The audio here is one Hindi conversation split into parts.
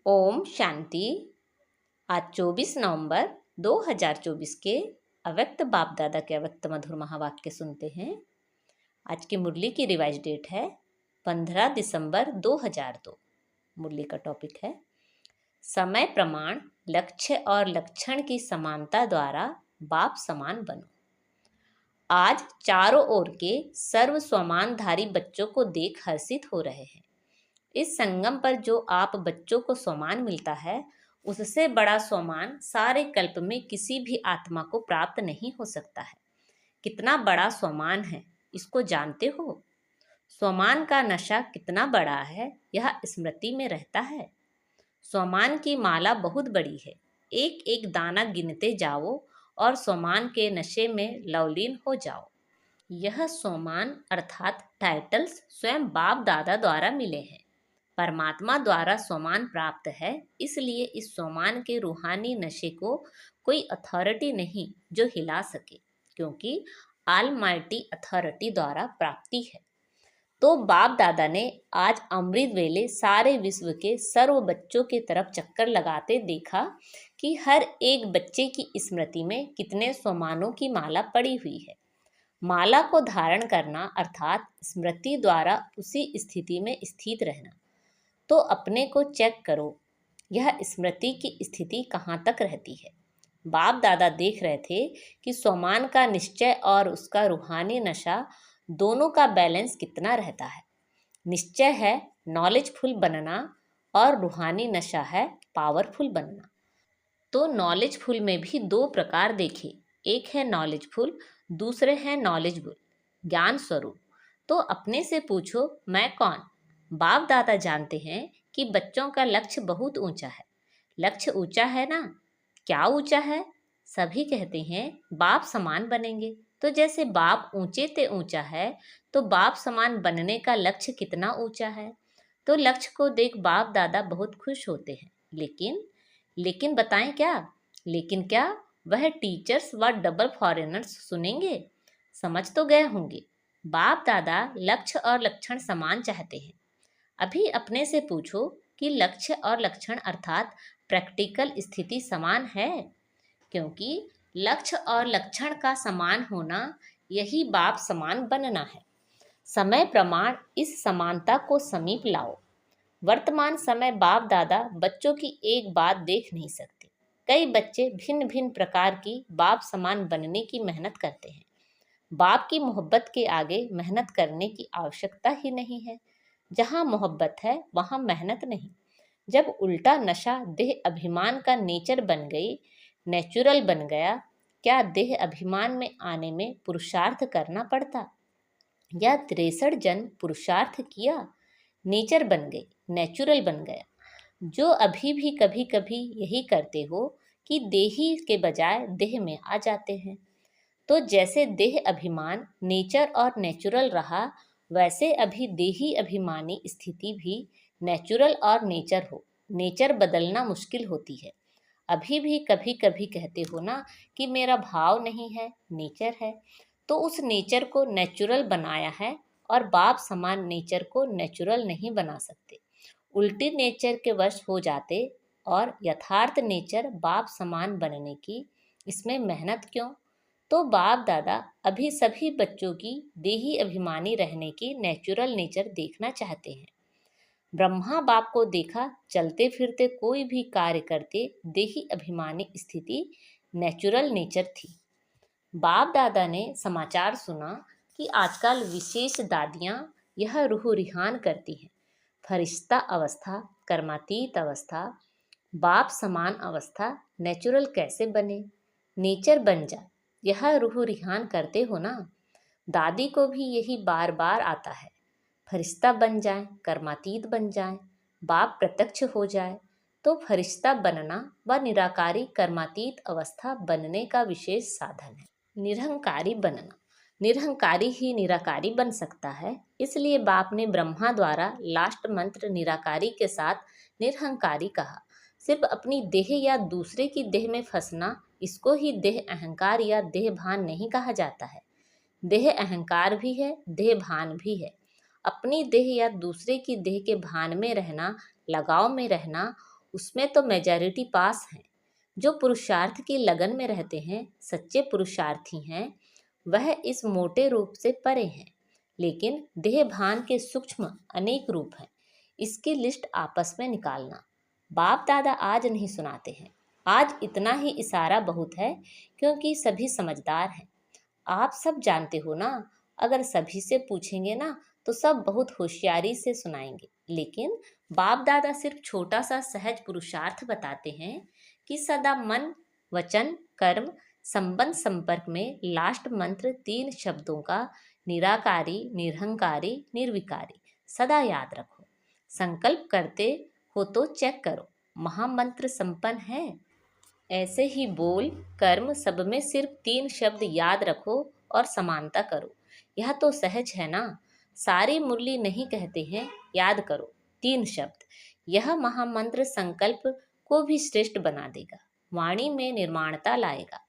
ओम शांति। आज 24 नवंबर 2024 के अव्यक्त बाप दादा के अव्यक्त मधुर महावाक्य सुनते हैं। आज की मुरली की रिवाइज डेट है 15 दिसंबर 2002। मुरली का टॉपिक है समय प्रमाण, लक्ष्य और लक्षण की समानता द्वारा बाप समान बनो। आज चारों ओर के सर्व स्वमानधारी बच्चों को देख हर्षित हो रहे हैं। इस संगम पर जो आप बच्चों को स्वमान मिलता है, उससे बड़ा स्वमान सारे कल्प में किसी भी आत्मा को प्राप्त नहीं हो सकता है। कितना बड़ा स्वमान है, इसको जानते हो? स्वमान का नशा कितना बड़ा है, यह स्मृति में रहता है। स्वमान की माला बहुत बड़ी है। एक एक दाना गिनते जाओ और स्वमान के नशे में लवलीन हो जाओ। यह स्वमान अर्थात टाइटल्स स्वयं बाप दादा द्वारा मिले हैं। परमात्मा द्वारा स्वमान प्राप्त है, इसलिए इस स्वमान के रूहानी नशे को कोई अथॉरिटी नहीं जो हिला सके, क्योंकि ऑलमाइटी अथॉरिटी द्वारा प्राप्ति है। तो बाप दादा ने आज अमृत वेले सारे विश्व के सर्व बच्चों के तरफ चक्कर लगाते देखा कि हर एक बच्चे की स्मृति में कितने स्वमानों की माला पड़ी हुई है। माला को धारण करना अर्थात स्मृति द्वारा उसी स्थिति में स्थित रहना। तो अपने को चेक करो, यह स्मृति की स्थिति कहाँ तक रहती है। बाप दादा देख रहे थे कि स्वमान का निश्चय और उसका रूहानी नशा दोनों का बैलेंस कितना रहता है। निश्चय है नॉलेजफुल बनना और रूहानी नशा है पावरफुल बनना। तो नॉलेजफुल में भी दो प्रकार देखे, एक है नॉलेजफुल, दूसरे हैं नॉलेजबुल, ज्ञान स्वरूप। तो अपने से पूछो, मैं कौन? बाप दादा जानते हैं कि बच्चों का लक्ष्य बहुत ऊंचा है। लक्ष्य ऊंचा है ना? क्या ऊंचा है? सभी कहते हैं बाप समान बनेंगे। तो जैसे बाप ऊंचे ते ऊंचा है, तो बाप समान बनने का लक्ष्य कितना ऊंचा है। तो लक्ष्य को देख बाप दादा बहुत खुश होते हैं। लेकिन बताएं क्या? लेकिन क्या वह टीचर्स व डबल फॉरेनर्स सुनेंगे? समझ तो गए होंगे, बाप दादा लक्ष्य और लक्षण समान चाहते हैं। अभी अपने से पूछो कि लक्ष्य और लक्षण अर्थात प्रैक्टिकल स्थिति समान है, क्योंकि लक्ष्य और लक्षण का समान होना यही बाप समान बनना है। समय प्रमाण इस समानता को समीप लाओ। वर्तमान समय बाप दादा बच्चों की एक बात देख नहीं सकते। कई बच्चे भिन्न भिन्न प्रकार की बाप समान बनने की मेहनत करते हैं। बाप की मोहब्बत के आगे मेहनत करने की आवश्यकता ही नहीं है। जहाँ मोहब्बत है वहाँ मेहनत नहीं। जब उल्टा नशा देह अभिमान का नेचर बन गई, नेचुरल बन गया, क्या देह अभिमान में आने में पुरुषार्थ करना पड़ता? या 63 जन्म पुरुषार्थ किया? नेचर बन गई, नेचुरल बन गया। जो अभी भी कभी कभी यही करते हो कि देही के बजाय देह में आ जाते हैं। तो जैसे देह अभिमान नेचर और नेचुरल रहा, वैसे अभी देही अभिमानी स्थिति भी नेचुरल और नेचर हो। नेचर बदलना मुश्किल होती है। अभी भी कभी कभी कहते हो ना कि मेरा भाव नहीं है, नेचर है। तो उस नेचर को नेचुरल बनाया है, और बाप समान नेचर को नेचुरल नहीं बना सकते। उल्टी नेचर के वश हो जाते, और यथार्थ नेचर बाप समान बनने की इसमें मेहनत क्यों? तो बाप दादा अभी सभी बच्चों की देही अभिमानी रहने की नेचुरल नेचर देखना चाहते हैं। ब्रह्मा बाप को देखा चलते फिरते कोई भी कार्य करते देही अभिमानी स्थिति नेचुरल नेचर थी। बाप दादा ने समाचार सुना कि आजकल विशेष दादियाँ यह रूह रिहान करती हैं। फरिश्ता अवस्था, कर्मातीत अवस्था, बाप समान अवस्था नेचुरल कैसे बने? नेचर बन जाए, यह रूह रिहान करते हो ना। दादी को भी यही बार बार आता है। फरिश्ता बन जाए, कर्मातीत बन जाए, बाप प्रत्यक्ष हो जाए। तो फरिश्ता बनना व निराकारी कर्मातीत अवस्था बनने का विशेष साधन है। निरहंकारी बनना, निरहंकारी ही निराकारी बन सकता है। इसलिए बाप ने ब्रह्मा द्वारा लास्ट मंत्र निराकारी के साथ निरहंकारी कहा। सिर्फ अपनी देह या दूसरे की देह में फंसना, इसको ही देह अहंकार या देह भान नहीं कहा जाता है। देह अहंकार भी है, देह भान भी है। अपनी देह या दूसरे की देह के भान में रहना, लगाव में रहना, उसमें तो मेजॉरिटी पास हैं। जो पुरुषार्थ की लगन में रहते हैं, सच्चे पुरुषार्थी हैं, वह इस मोटे रूप से परे हैं। लेकिन देह भान के सूक्ष्म अनेक रूप हैं। इसकी लिस्ट आपस में निकालना। बाप दादा आज नहीं सुनाते हैं। आज इतना ही इशारा बहुत है, क्योंकि सभी समझदार हैं। आप सब जानते हो ना, अगर सभी से पूछेंगे ना तो सब बहुत होशियारी से सुनाएंगे। लेकिन बाप दादा सिर्फ छोटा सा सहज पुरुषार्थ बताते हैं कि सदा मन, वचन, कर्म, संबंध, संपर्क में लास्ट मंत्र 3 शब्दों का निराकारी, निरहंकारी, निर्विकारी सदा याद रखो। संकल्प करते हो तो चेक करो, महामंत्र संपन्न है। ऐसे ही बोल, कर्म सब में सिर्फ 3 शब्द याद रखो और समानता करो। यह तो सहज है ना। सारी मुरली नहीं कहते हैं, याद करो 3 शब्द। यह महामंत्र संकल्प को भी श्रेष्ठ बना देगा, वाणी में निर्माणता लाएगा,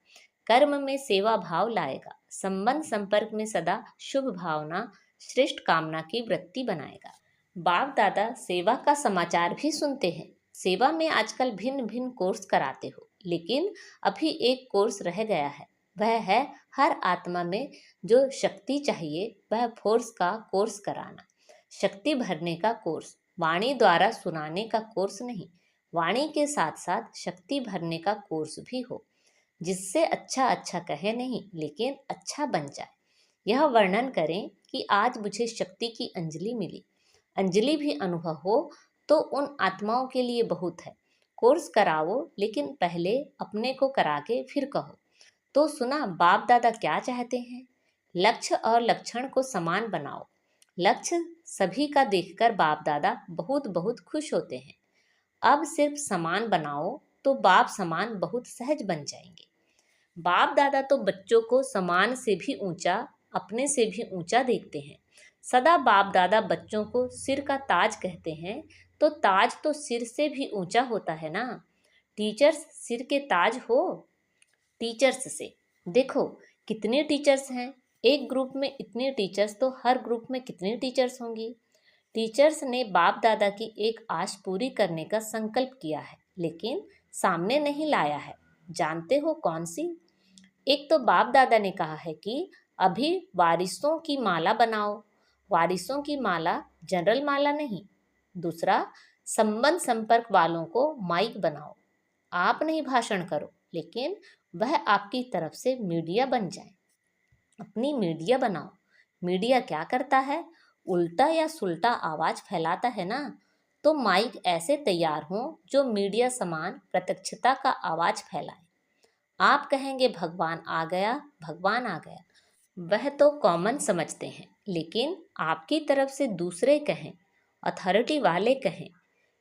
कर्म में सेवा भाव लाएगा, संबंध संपर्क में सदा शुभ भावना, श्रेष्ठ कामना की वृत्ति बनाएगा। बाप दादा सेवा का समाचार भी सुनते हैं। सेवा में आजकल भिन्न भिन्न कोर्स कराते हो, लेकिन अभी एक कोर्स रह गया है। वह है हर आत्मा में जो शक्ति चाहिए, वह फोर्स का कोर्स कराना। शक्ति भरने का कोर्स, वाणी द्वारा सुनाने का कोर्स नहीं। वाणी के साथ साथ शक्ति भरने का कोर्स भी हो, जिससे अच्छा अच्छा कहे नहीं, लेकिन अच्छा बन जाए। यह वर्णन करें कि आज मुझे शक्ति की अंजलि मिली। अंजलि भी अनुभव हो तो उन आत्माओं के लिए बहुत है। कोर्स कराओ, लेकिन पहले अपने को करा के फिर कहो। तो सुना बाप दादा क्या चाहते हैं? लक्ष्य और लक्षण को समान बनाओ। लक्ष्य सभी का देखकर बाप दादा बहुत बहुत खुश होते हैं। अब सिर्फ समान बनाओ तो बाप समान बहुत सहज बन जाएंगे। बाप दादा तो बच्चों को समान से भी ऊंचा, अपने से भी ऊंचा देखते हैं। सदा बाप दादा बच्चों को सिर का ताज कहते हैं, तो ताज तो सिर से भी ऊंचा होता है ना। टीचर्स सिर के ताज हो। टीचर्स से देखो कितने टीचर्स हैं। एक ग्रुप में इतने टीचर्स तो हर ग्रुप में कितने टीचर्स होंगी। टीचर्स ने बाप दादा की एक आश पूरी करने का संकल्प किया है, लेकिन सामने नहीं लाया है। जानते हो कौन सी? एक तो बाप दादा ने कहा है कि अभी वारिसों की माला बनाओ। वारिसों की माला जनरल माला नहीं। दूसरा, संबंध संपर्क वालों को माइक बनाओ। आप नहीं भाषण करो, लेकिन वह आपकी तरफ से मीडिया बन जाए। अपनी मीडिया बनाओ। मीडिया क्या करता है? उल्टा या सुल्टा आवाज फैलाता है ना। तो माइक ऐसे तैयार हो जो मीडिया समान प्रत्यक्षता का आवाज फैलाए। आप कहेंगे भगवान आ गया, भगवान आ गया। वह तो कॉमन समझते हैं, लेकिन आपकी तरफ से दूसरे कहें, अथॉरिटी वाले कहें।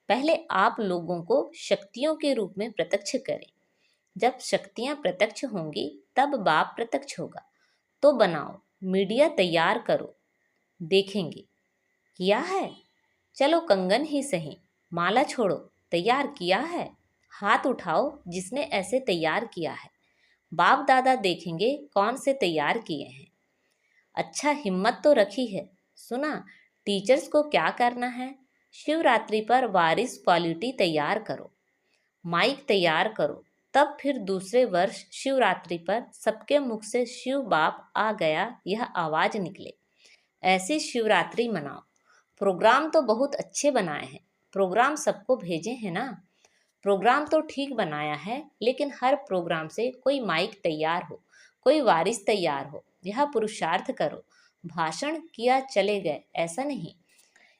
पहले आप लोगों को शक्तियों के रूप में प्रत्यक्ष करें। जब शक्तियां प्रत्यक्ष होंगी तब बाप प्रत्यक्ष होगा। तो बनाओ, मीडिया तैयार करो। देखेंगे किया है। चलो कंगन ही सही, माला छोड़ो। तैयार किया है? हाथ उठाओ जिसने ऐसे तैयार किया है। बाप दादा देखेंगे कौन से तैयार किए हैं। अच्छा, हिम्मत तो रखी है। सुना टीचर्स को क्या करना है? शिवरात्रि पर वारिस क्वालिटी तैयार करो, माइक तैयार करो। तब फिर दूसरे वर्ष शिवरात्रि पर सबके मुख से शिव बाप आ गया यह आवाज निकले। ऐसी शिवरात्रि मनाओ। प्रोग्राम तो बहुत अच्छे बनाए हैं। प्रोग्राम सबको भेजे हैं ना। प्रोग्राम तो ठीक बनाया है, लेकिन हर प्रोग्राम से कोई माइक तैयार हो, कोई वारिस तैयार हो। यह पुरुषार्थ करो। भाषण किया चले गए ऐसा नहीं।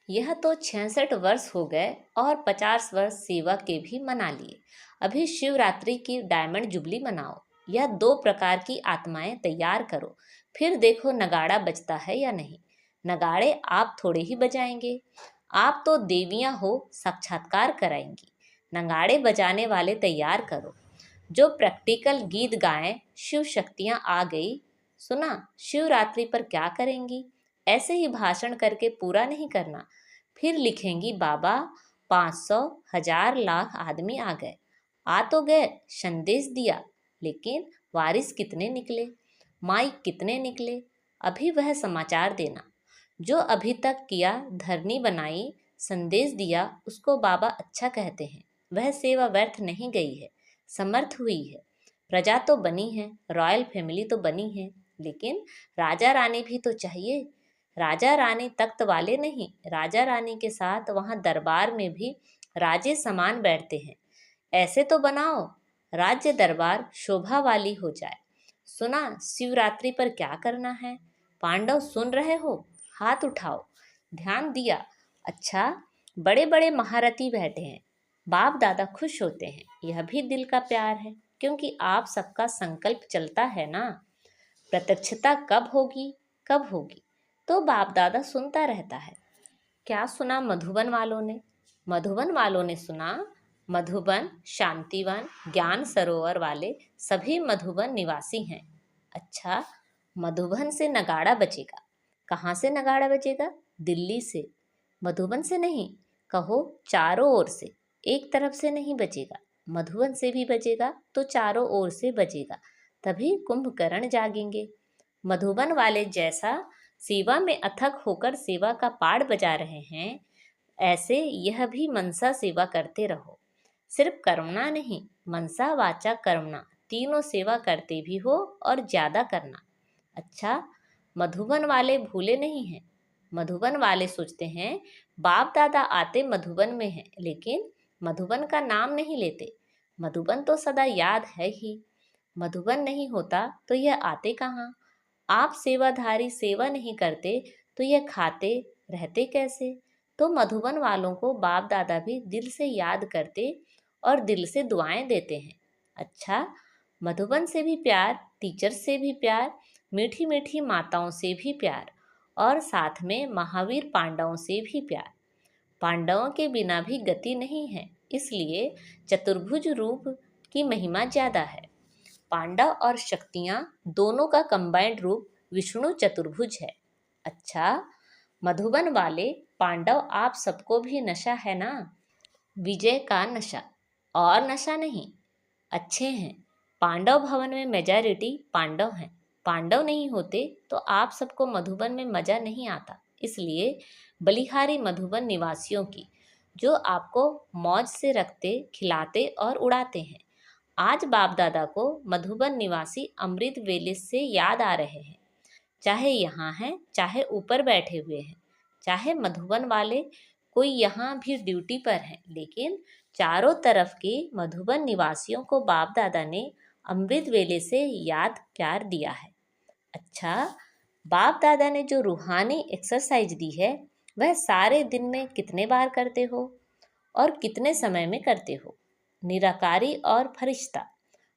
यह तो 66 वर्ष हो गए और 50 वर्ष सेवा के भी मना लिए। अभी शिवरात्रि की डायमंड जुबली मनाओ। यह 2 प्रकार की आत्माएं तैयार करो। फिर देखो नगाड़ा बजता है या नहीं। नगाड़े आप थोड़े ही बजाएंगे। आप तो देवियां हो, साक्षात्कार कराएंगी। नगाड़े बजाने वाले तैयार करो, जो प्रैक्टिकल गीत गाएं। शिव शक्तियां आ गई। सुना शिवरात्रि पर क्या करेंगी? ऐसे ही भाषण करके पूरा नहीं करना। फिर लिखेंगी बाबा 500, 1000, लाख आदमी आ गए। आ तो गए, संदेश दिया, लेकिन वारिस कितने निकले, माइक कितने निकले? अभी वह समाचार देना। जो अभी तक किया, धरनी बनाई, संदेश दिया, उसको बाबा अच्छा कहते हैं। वह सेवा व्यर्थ नहीं गई है, समर्थ हुई है। प्रजा तो बनी है, रॉयल फैमिली तो बनी है, लेकिन राजा रानी भी तो चाहिए। राजा रानी तख्त वाले नहीं, राजा रानी के साथ वहाँ दरबार में भी राजे समान बैठते हैं। ऐसे तो बनाओ राज्य दरबार शोभा वाली हो जाए। सुना शिवरात्रि पर क्या करना है? पांडव सुन रहे हो? हाथ उठाओ। ध्यान दिया। अच्छा, बड़े बड़े महारथी बैठे हैं, बाप दादा खुश होते हैं। यह भी दिल का प्यार है, क्योंकि आप सबका संकल्प चलता है ना। प्रत्यक्षता कब होगी, कब होगी, तो बाप दादा सुनता रहता है। क्या सुना मधुबन वालों ने? मधुबन वालों ने सुना, मधुबन, शांतिवन, ज्ञान सरोवर वाले सभी मधुबन निवासी हैं। अच्छा, मधुबन से नगाड़ा बजेगा। कहाँ से नगाड़ा बजेगा? दिल्ली से। मधुबन से नहीं, कहो चारों ओर से। एक तरफ से नहीं बजेगा, मधुबन से भी बजेगा तो चारों ओर से बजेगा, तभी कुंभकर्ण जागेंगे। मधुबन वाले जैसा सेवा में अथक होकर सेवा का पाड़ बजा रहे हैं, ऐसे यह भी मनसा सेवा करते रहो। सिर्फ कर्मणा नहीं, मनसा वाचा कर्मणा तीनों सेवा करते भी हो और ज्यादा करना। अच्छा, मधुबन वाले भूले नहीं हैं। मधुबन वाले सोचते हैं बाप दादा आते मधुबन में हैं, लेकिन मधुबन का नाम नहीं लेते। मधुबन तो सदा याद है ही। मधुबन नहीं होता तो यह आते कहाँ? आप सेवाधारी सेवा नहीं करते तो यह खाते रहते कैसे? तो मधुबन वालों को बाप दादा भी दिल से याद करते और दिल से दुआएं देते हैं। अच्छा, मधुबन से भी प्यार, टीचर से भी प्यार, मीठी मीठी माताओं से भी प्यार, और साथ में महावीर पांडवों से भी प्यार। पांडवों के बिना भी गति नहीं है, इसलिए चतुर्भुज रूप की महिमा ज्यादा है। पांडव और शक्तियाँ दोनों का कंबाइंड रूप विष्णु चतुर्भुज है। अच्छा, मधुबन वाले पांडव आप सबको भी नशा है ना? विजय का नशा, और नशा नहीं। अच्छे हैं। पांडव भवन में मेजॉरिटी पांडव हैं। पांडव नहीं होते तो आप सबको मधुबन में मजा नहीं आता। इसलिए बलिहारी मधुबन निवासियों की, जो आपको मौज से रखते, खिलाते और उड़ाते हैं। आज बाप दादा को मधुबन निवासी अमृत वेले से याद आ रहे हैं। चाहे यहाँ हैं, चाहे ऊपर बैठे हुए हैं, चाहे मधुबन वाले कोई यहाँ भी ड्यूटी पर हैं, लेकिन चारों तरफ के मधुबन निवासियों को बाप दादा ने अमृत वेले से याद प्यार दिया है। अच्छा, बाप दादा ने जो रूहानी एक्सरसाइज दी है, वह सारे दिन में कितने बार करते हो और कितने समय में करते हो? निराकारी और फरिश्ता,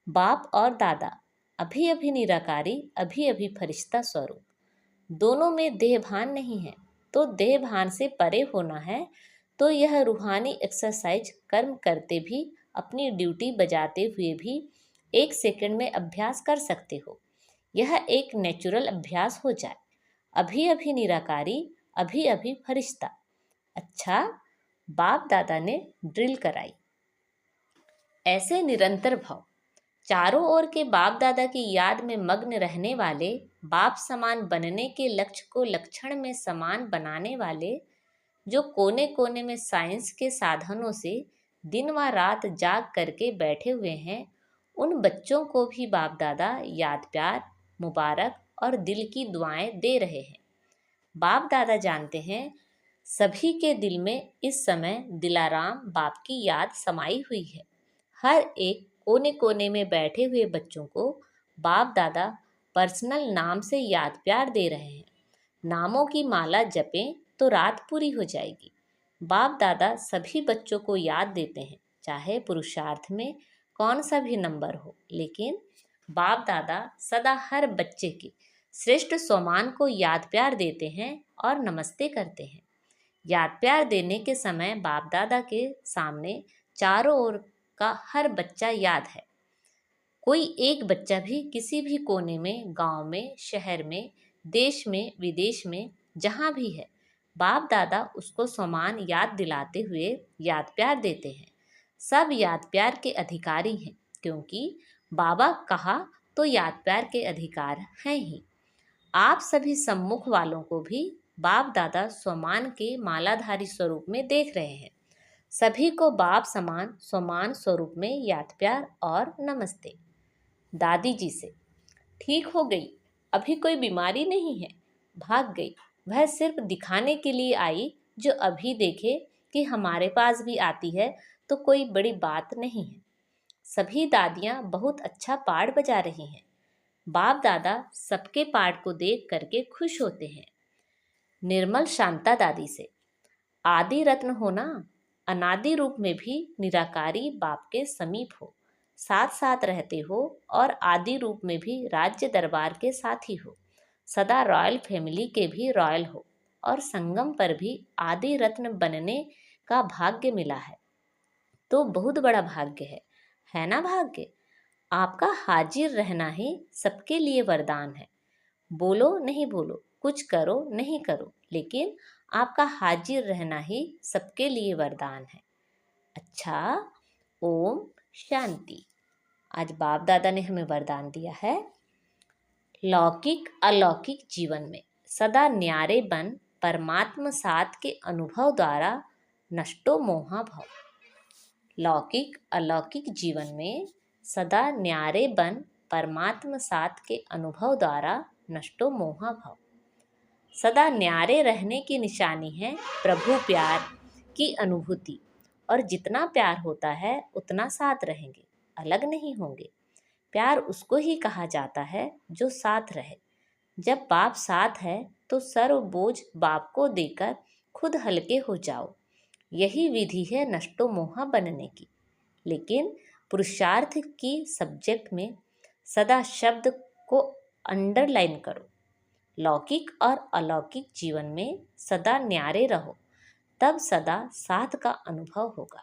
बाप और दादा, अभी अभी निराकारी, अभी अभी फरिश्ता स्वरूप। दोनों में देहभान नहीं है, तो देहभान से परे होना है, तो यह रूहानी एक्सरसाइज कर्म करते भी, अपनी ड्यूटी बजाते हुए भी 1 सेकंड में अभ्यास कर सकते हो। यह एक नेचुरल अभ्यास हो जाए। अभी अभी निराकारी, अभी अभी फरिश्ता। अच्छा, बाप दादा ने ड्रिल कराई। ऐसे निरंतर भाव, चारों ओर के बाप दादा की याद में मग्न रहने वाले, बाप समान बनने के लक्ष्य को लक्षण में समान बनाने वाले, जो कोने कोने में साइंस के साधनों से दिन व रात जाग करके बैठे हुए हैं, उन बच्चों को भी बाप दादा याद प्यार, मुबारक और दिल की दुआएं दे रहे हैं। बाप दादा जानते हैं सभी के दिल में इस समय दिलाराम बाप की याद समाई हुई है। हर एक कोने कोने में बैठे हुए बच्चों को बाप दादा पर्सनल नाम से याद प्यार दे रहे हैं। नामों की माला जपें तो रात पूरी हो जाएगी। बाप दादा सभी बच्चों को याद देते हैं, चाहे पुरुषार्थ में कौन सा भी नंबर हो, लेकिन बाप दादा सदा हर बच्चे के श्रेष्ठ सम्मान को याद प्यार देते हैं और नमस्ते करते हैं। याद प्यार देने के समय बाप दादा के सामने चारों ओर का हर बच्चा याद है। कोई एक बच्चा भी किसी भी कोने में, गांव में, शहर में, देश में, विदेश में, जहां भी है, बाप दादा उसको सम्मान याद दिलाते हुए याद प्यार देते हैं। सब याद प्यार के अधिकारी हैं, क्योंकि बाबा कहा तो याद प्यार के अधिकार हैं ही। आप सभी सम्मुख वालों को भी बाप दादा सम्मान के मालाधारी स्वरूप में देख रहे हैं। सभी को बाप समान समान स्वरूप में याद प्यार और नमस्ते। दादी जी से, ठीक हो गई, अभी कोई बीमारी नहीं है, भाग गई। वह सिर्फ दिखाने के लिए आई, जो अभी देखे कि हमारे पास भी आती है तो कोई बड़ी बात नहीं है। सभी दादियाँ बहुत अच्छा पाठ बजा रही हैं। बाप दादा सबके पाठ को देख करके खुश होते हैं। निर्मल शांता दादी से, आदि रत्न होना, अनादि रूप में भी निराकारी बाप के समीप हो, साथ साथ रहते हो और आदि रूप में भी राज्य दरबार के साथी हो, सदा रॉयल फैमिली के भी रॉयल हो और संगम पर भी आदि रत्न बनने का भाग्य मिला है तो बहुत बड़ा भाग्य है ना भाग्य? आपका हाजिर रहना ही सबके लिए वरदान है। बोलो नहीं बोलो, कुछ करो नहीं करो, लेकिन आपका हाजिर रहना ही सबके लिए वरदान है। अच्छा, ओम शांति। आज बाप दादा ने हमें वरदान दिया है, लौकिक अलौकिक जीवन में सदा न्यारे बन परमात्म साथ के अनुभव द्वारा नष्टो मोहा भव। लौकिक अलौकिक जीवन में सदा न्यारे बन परमात्म साथ के अनुभव द्वारा नष्टो मोहा भव। सदा न्यारे रहने की निशानी है प्रभु प्यार की अनुभूति, और जितना प्यार होता है उतना साथ रहेंगे, अलग नहीं होंगे। प्यार उसको ही कहा जाता है जो साथ रहे। जब बाप साथ है तो सर्व बोझ बाप को देकर खुद हल्के हो जाओ। यही विधि है नष्टो मोहा बनने की। लेकिन पुरुषार्थ की सब्जेक्ट में सदा शब्द को अंडरलाइन करो। लौकिक और अलौकिक जीवन में सदा न्यारे रहो, तब सदा साथ का अनुभव होगा।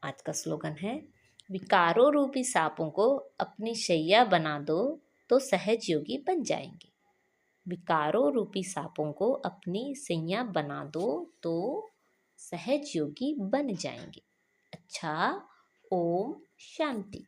आज का स्लोगन है, विकारों रूपी सांपों को अपनी शैया बना दो तो सहज योगी बन जाएंगे। विकारों रूपी सांपों को अपनी सैया बना दो तो सहज योगी बन जाएंगे। अच्छा, ओम शांति।